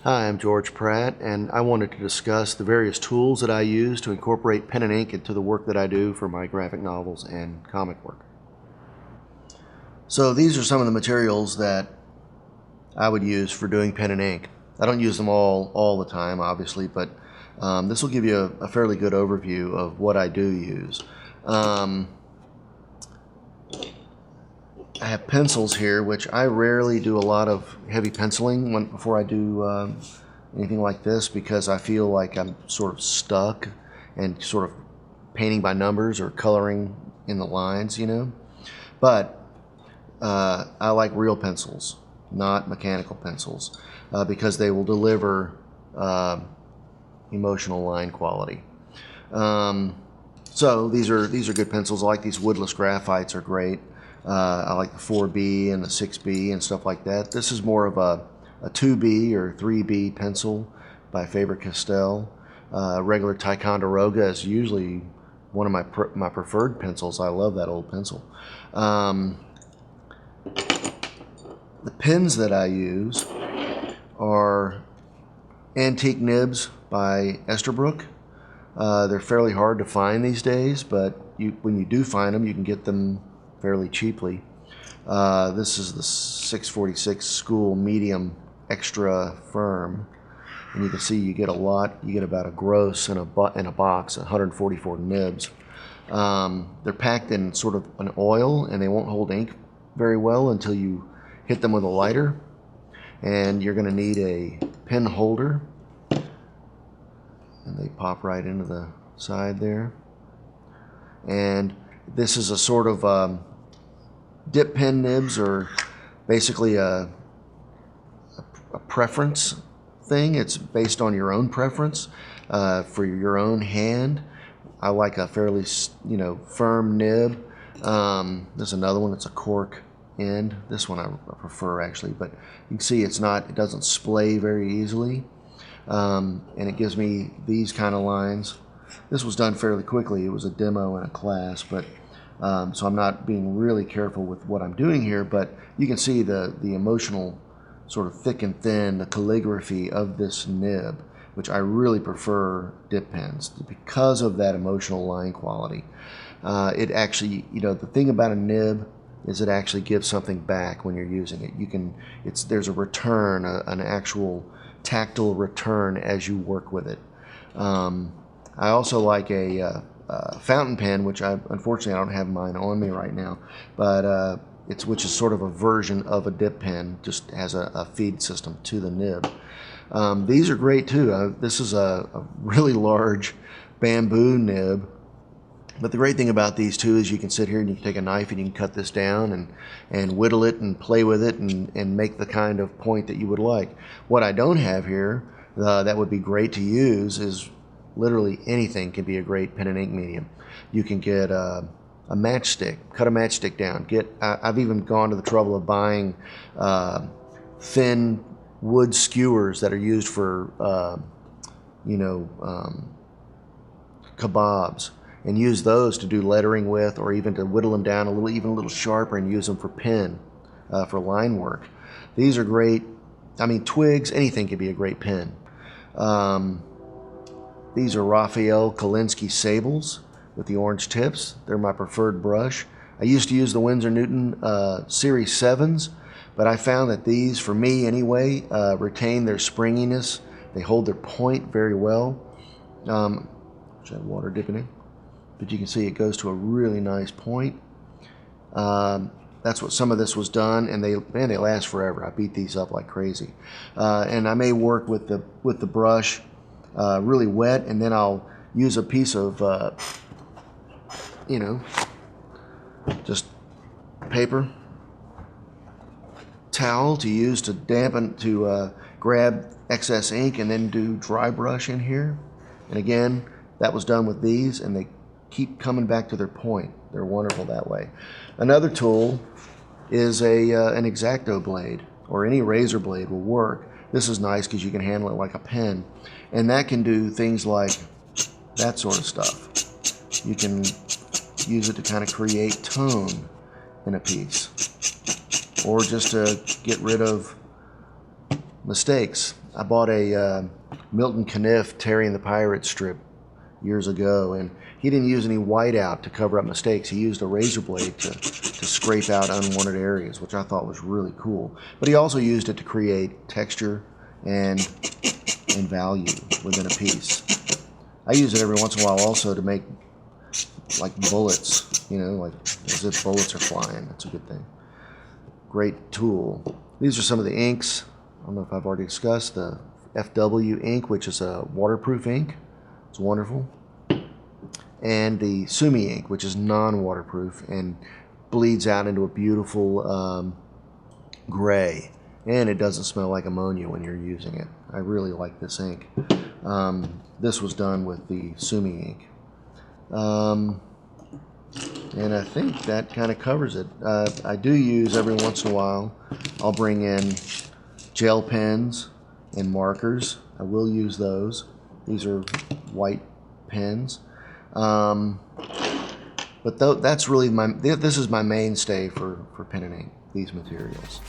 Hi, I'm George Pratt, and I wanted to discuss the various tools that I use to incorporate pen and ink into the work that I do for my graphic novels and comic work. So these are some of the materials that I would use for doing pen and ink. I don't use them all the time, obviously, but this will give you a fairly good overview of what I do use. I have pencils here, which I rarely do a lot of heavy penciling before I do anything like this, because I feel like I'm sort of stuck and sort of painting by numbers or coloring in the lines, you know. But I like real pencils, not mechanical pencils, because they will deliver emotional line quality. So these are good pencils. I like these woodless graphites, are great. I like the 4B and the 6B and stuff like that. This is more of a 2B or 3B pencil by Faber-Castell. Regular Ticonderoga is usually one of my preferred pencils. I love that old pencil. The pens that I use are antique nibs by Esterbrook. They're fairly hard to find these days, but when you do find them, you can get them fairly cheaply. This is the 646 School Medium Extra Firm, and you can see you get a lot. You get about a gross in a box, 144 nibs. They're packed in sort of an oil, and they won't hold ink very well until you hit them with a lighter. And you're going to need a pen holder, and they pop right into the side there. And this is a sort of dip pen nibs, or basically a preference thing. It's based on your own preference for your own hand. I like a fairly firm nib. There's another one that's a cork end. This one I prefer, actually, but you can see it doesn't splay very easily, and it gives me these kind of lines. This was done fairly quickly. It was a demo in a class, but so I'm not being really careful with what I'm doing here, but you can see the emotional sort of thick and thin, the calligraphy of this nib, which I really prefer dip pens because of that emotional line quality. It actually, the thing about a nib is it actually gives something back when you're using it. There's a return, an actual tactile return as you work with it. I also like a fountain pen, which unfortunately I don't have mine on me right now, but which is sort of a version of a dip pen, just has a feed system to the nib. These are great too. This is a really large bamboo nib, but the great thing about these two is you can sit here and you can take a knife and you can cut this down and whittle it and play with it and make the kind of point that you would like. What I don't have here that would be great to use is literally anything can be a great pen and ink medium. You can get a matchstick, cut a matchstick down. I've even gone to the trouble of buying thin wood skewers that are used for kebabs, and use those to do lettering with, or even to whittle them down even a little sharper and use them for pen, for line work. These are great. I mean, twigs, anything can be a great pen. These are Raphael Kolinsky Sables with the orange tips. They're my preferred brush. I used to use the Winsor Newton Series 7s, but I found that these, for me anyway, retain their springiness. They hold their point very well. Which I have water dipping in, but you can see it goes to a really nice point. That's what some of this was done, and they last forever. I beat these up like crazy, and I may work with the brush really wet, and then I'll use a piece of just paper towel to use to dampen, to grab excess ink, and then do dry brush in here. And again, that was done with these, and they keep coming back to their point. They're wonderful that way. Another tool is an Exacto Blade, or any razor blade will work. This is nice because you can handle it like a pen, and that can do things like that sort of stuff. You can use it to kind of create tone in a piece, or just to get rid of mistakes I bought a Milton Caniff Terry and the Pirate strip years ago, and he didn't use any whiteout to cover up mistakes. He used a razor blade to scrape out unwanted areas, which I thought was really cool. But he also used it to create texture and value within a piece. I use it every once in a while also to make like bullets, you know, like as if bullets are flying. That's a good thing. Great tool. These are some of the inks. I don't know if I've already discussed the FW ink, which is a waterproof ink. It's wonderful. And the Sumi ink, which is non-waterproof and bleeds out into a beautiful gray. And it doesn't smell like ammonia when you're using it. I really like this ink. This was done with the Sumi ink. And I think that kind of covers it. I do use every once in a while, I'll bring in gel pens and markers. I will use those. These are white pens. But that's really this is my mainstay for pen and ink, these materials.